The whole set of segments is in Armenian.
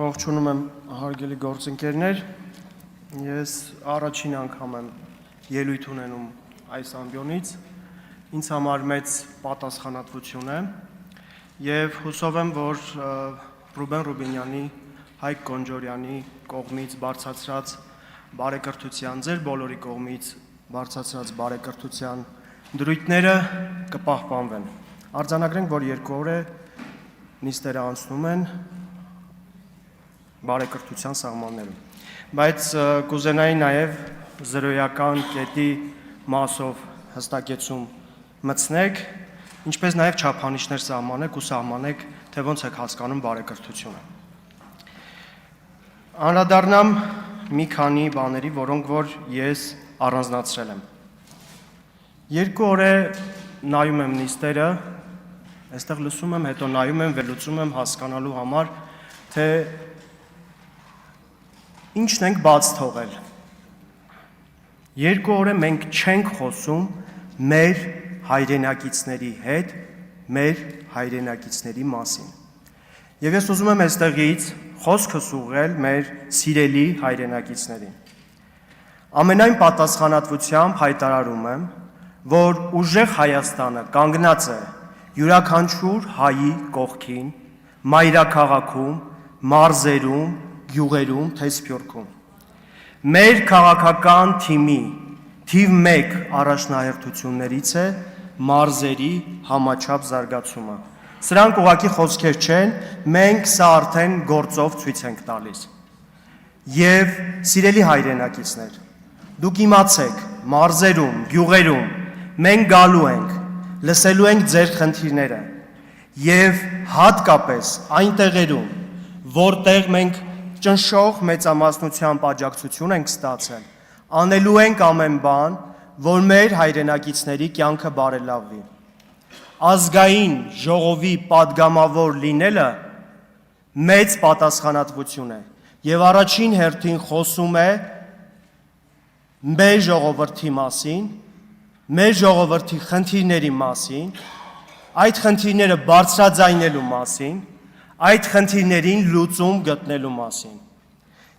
Ողջունում եմ հարգելի գործընկերներ, ես առաջին անգամ եմ ելույթ ունենում այս ամբիոնից, ինձ համար մեծ պատասխանատվություն է և հուսով եմ, որ Ռուբեն Ռուբինյանի, Հայկ Կոնջորյանի կողմից բարձրացրած բարեկրթության, ձեր բոլորի կողմից բարձրացրած բարեկրթության դրույթները կպահպանվեն։ Արձանագրենք, որ 2 օր է նիստերը անցնում են բարեկրթության սահմաններում, բայց կուզենայի նաև զրոյական կետի մասով հստակեցում մտցնեք, ինչպես նաև չափանիշներ սահմանեք ու սահմանեք, թե ոնց եք հասկանում բարեկրթությունը։ Անդրադառնամ մի քանի բաների, որոնք որ ես առանձնացրել եմ։ 2 օր է նայում եմ նիստերը, այստեղ լսում եմ, հետո նայում եմ, վերլուծում եմ հասկանալու համար, թե ինչն ենք բաց թողել։ 2 օր է մենք չենք խոսում մեր հայրենակիցների հետ, մեր հայրենակիցների մասին։ Եվ ես ուզում եմ այստեղից խոսքս ուղղել մեր սիրելի հայրենակիցներին։ Ամենայն պատասխանատվությամբ հայտարարում եմ, որ ուժեղ Հայաստանը կանգնած է յուրաքանչյուր հայի կողքին, մայրաքաղաքում, մարզերում, գյուղերում, թե Սփյուռքում։ Մեր քաղաքական թիմի թիվ 1 առաջնահերթություններից է մարզերի համաչափ զարգացումը։ Սրանք ուղղակի խոսքեր չեն, մենք սա արդեն գործով ցույց ենք տալիս։ Եվ սիրելի հայրենակիցներ, դուք իմացեք, մարզերում, գյուղերում մենք գալու ենք, լսելու ենք ձեր խնդիրները եւ հատկապես այն տեղերում, որտեղ մենք ճնշող մեծամասնությամբ աջակցություն ենք ստացել, անելու ենք ամեն բան, որ մեր հայրենակիցների կյանքը բարելավվի։ Ազգային ժողովի падգամավոր լինելը մեծ պատասխանատվություն է եւ առաջին հերթին խոսում է մեր ժողովրդի մասին, մեր ժողովրդի խնդիրների մասին, այդ խնդիրները բարձրաձայնելու մասին, այդ խնդիրներին լուծում գտնելու մասին։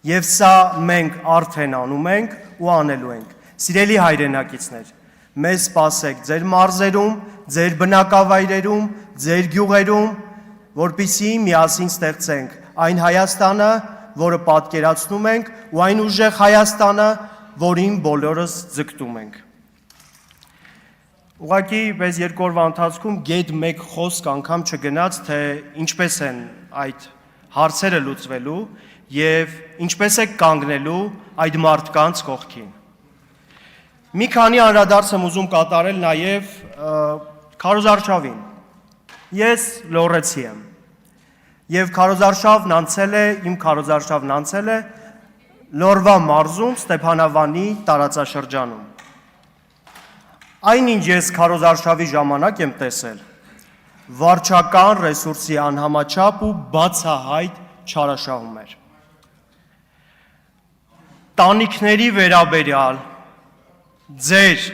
Եվ սա մենք արդեն անում ենք ու անելու ենք։ Սիրելի հայրենակիցներ, մեզ սպասեք ձեր մարզերում, ձեր բնակավայրերում, ձեր գյուղերում, որպեսզի միասին ստեղծենք այն Հայաստանը, որը պատկերացնում ենք, ու այն ուժեղ Հայաստանը, որին բոլորս ձգտում ենք։ Ուղղակի պես 2 օրվա ընթացքում գետ 1 խոսք անգամ չգնաց, թե ինչպես են այդ հարցերը լուծվելու եւ ինչպես է կանգնելու այդ մարդկանց կողքին։ Մի քանի անդրադարձ եմ ուզում կատարել նաև քարոզարշավին։ Ես լոռեցի եմ եւ քարոզարշավն անցել է, իմ քարոզարշավն անցել է Լոռվա մարզում Ստեփանավանի տարածաշրջանում։ Այնինչ ես քարոզարշավի ժամանակ եմ տեսել վարչական ռեսուրսի անհամաչափ ու բացահայտ չարաշահում էր։ Տանիքների վերաբերյալ ձեր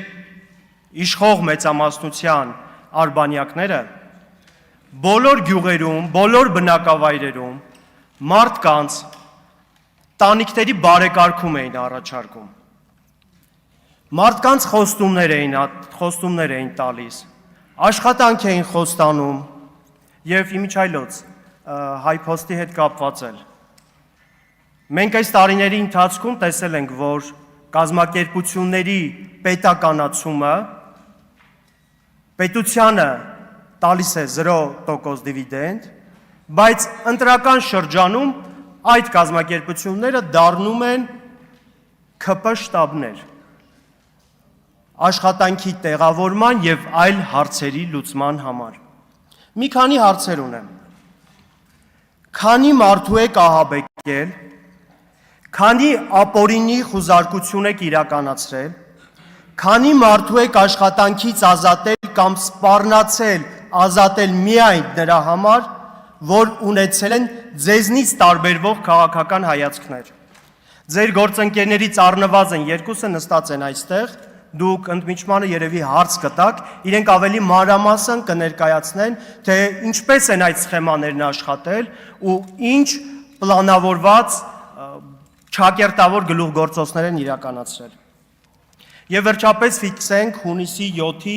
իշխող մեծամասնության արբանյակները բոլոր գյուղերում, բոլոր բնակավայրերում մարդկանց տանիքների բարեկարգում էին առաջարկում։ Մարդկանց խոստումներ էին տալիս, աշխատանք էին խոստանում եւ իմիջայլոց հայփոստի հետ կապված էլ։ Մենք այս տարիների ընթացքում տեսել ենք, որ կազմակերպությունների պետականացումը պետությանը տալիս է 0% դիվիդենդ, բայց ընտրական շրջանում այդ կազմակերպությունները դառնում են ՔՊ շտաբներ, աշխատանքի տեղավորման եւ այլ հարցերի լուծման համար։ Մի քանի հարցեր ունեմ։ Քանի մարդու եք ահաբեկել, քանի ապօրինի խուզարկություն եք իրականացրել, քանի մարդու եք աշխատանքից ազատել կամ սպառնացել, ազատել միայն նրա համար, որ ունեցել են ձեզնից տարբերվող քաղաքական հայացքներ։ Ձեր գործընկերներից առնվազն 2-ը նստած են այստեղ, դուք ընդմիջմանը երևի հարց կտաք, իրենք ավելի մանրամասն կներկայացնեն, թե ինչպես են այդ սխեմաներն աշխատել ու ինչ պլանավորված չակերտավոր գլուխգործոցներ են իրականացրել։ Եվ վերջապես ֆիքսենք հունիսի 7-ի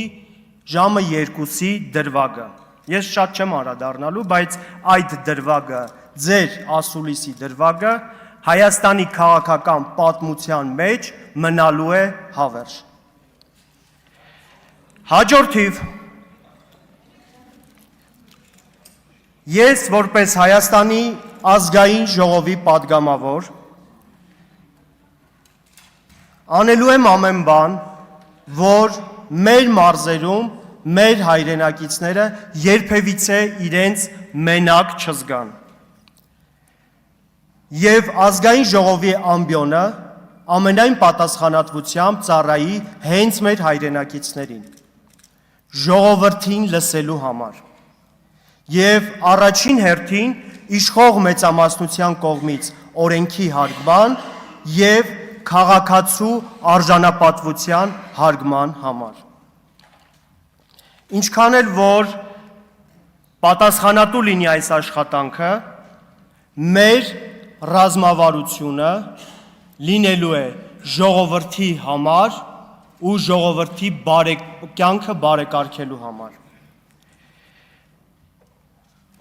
ժամը 2-ի դրվագը։ Ես շատ չեմ անդրադառնալու, բայց այդ դրվագը, ձեր ասուլիսի դրվագը Հայաստանի քաղաքական պատմության մեջ մնալու է հավերժ։ Հաջորդիվ ես որպես Հայաստանի ազգային ժողովի պատգամավոր անելու եմ ամեն բան, որ մեր մարզերում մեր հայրենակիցները երբևիցե իրենց մենակ չզգան։ Եվ ազգային ժողովի ամբիոնը ամենայն պատասխանատվությամբ ծառայի հենց մեր հայրենակիցներին, ժողովրդին լսելու համար։ Եվ առաջին հերթին իշխող մեծամասնության կողմից օրենքի հարգման և քաղաքացու արժանապատվության հարգման համար։ Ինչքան էլ որ պատասխանատու լինի այս աշխատանքը, մեր ռազմավարությունը լինելու է ժողովրդի համար ու ժողովրդի կյանքը բարեկարգելու համար։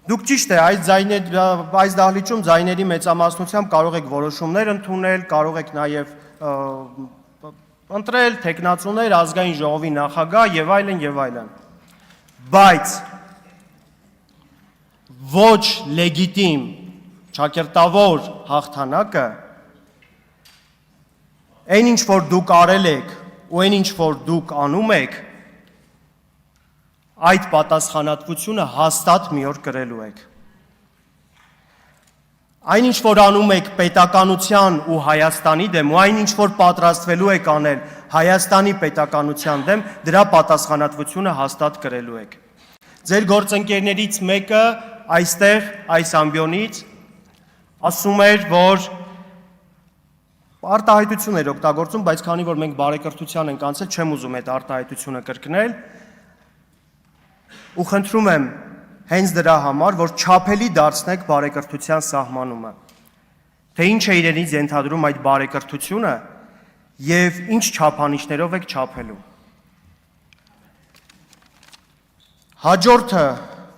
Դուք ճիշտ է, այս դահլիճում ձայների մեծամասնությամբ կարող եք որոշումներ ընդունել, կարող եք նաև ընտրել թեկնածուներ, ազգային ժողովի նախագահ եւ այլն եւ այլն։ Բայց ոչ լեգիտիմ ճակերտավոր հաղթանակը այն ինչ որ դուք արել եք ու այն ինչ որ դուք անում եք, այդ պատասխանատվությունը հաստատ մի օր կրելու եք։ Այն ինչ որ անում եք պետականության ու Հայաստանի դեմ, ու այն ինչ որ պատրաստվելու եք անել Հայաստանի պետականության դեմ, դրա պատասխանատվությունը հաստատ կրելու եք։ Ձեր գործընկերներից մեկը այստեղ այս ամբիոնից ասում էր, որ արտահայտություն էր օգտագործում, բայց քանի որ մենք բարեկրթության ենք անցել, չեմ ուզում այդ արտահայտությունը կրկնել, ու խնդրում եմ հենց դրա համար, որ չափելի դարձնեք բարեկրթության սահմանումը, թե ինչ է իրենից ենթադրում այդ բարեկրթությունը և ինչ չափանիշներով եք չափելու։ Հաջորդը,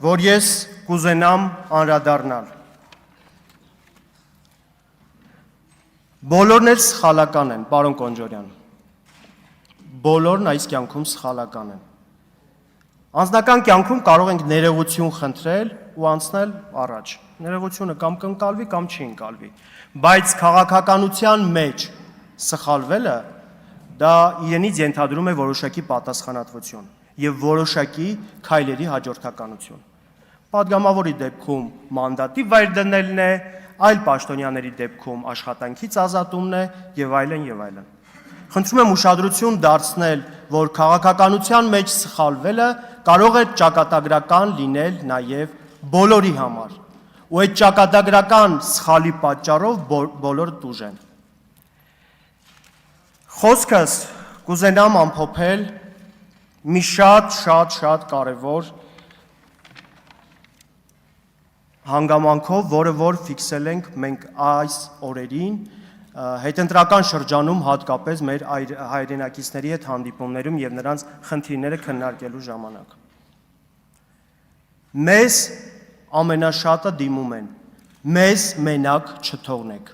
որ ես կուզենամ անդրադառնալ, բոլորն էլ սխալական են, պարոն Կոնջորյան, բոլորն այս կյանքում սխալական են։ Անձնական կյանքում կարող ենք ներողություն խնդրել ու անցնել առաջ։ Ներողությունը կամ կընկալվի, կամ չի ընկալվի, բայց քաղաքականության մեջ սխալվելը դա իրենից ենթադրում է որոշակի պատասխանատվություն եւ որոշակի քայլերի հաջորդականություն։ Պատգամավորի դեպքում մանդատի վայր դնելն է, այլ պաշտոնյաների դեպքում աշխատանքից ազատումն է եւ այլն եւ այլն։ Խնդրում եմ ուշադրություն դարձնել, որ քաղաքականության մեջ սխալվելը կարող է ճակատագրական լինել նաև բոլորի համար, ու այդ ճակատագրական սխալի պատճառով բոլորը տուժեն։ Խոսքս կուզենամ ամփոփել մի շատ կարևոր հանգամանքով, որը որ ֆիքսել ենք մենք այս օրերին հետընտրական շրջանում հատկապես մեր հայրենակիցների հետ հանդիպումներում եւ նրանց խնդիրները քննարկելու ժամանակ։ Մեզ ամենաշատը դիմում են, մեզ մենակ չթողնեք։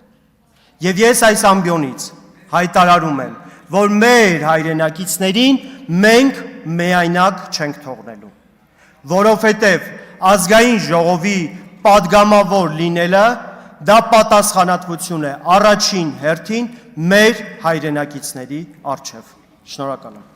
Եվ ես այս ամբիոնից հայտարարում եմ, որ մեր հայրենակիցներին մենք միայնակ չենք թողնելու, որովհետեւ ազգային ժողովի պատգամավոր լինելը դա պատասխանատվություն է առաջին հերթին մեր հայրենակիցների առջև։ Շնորհակալ եմ։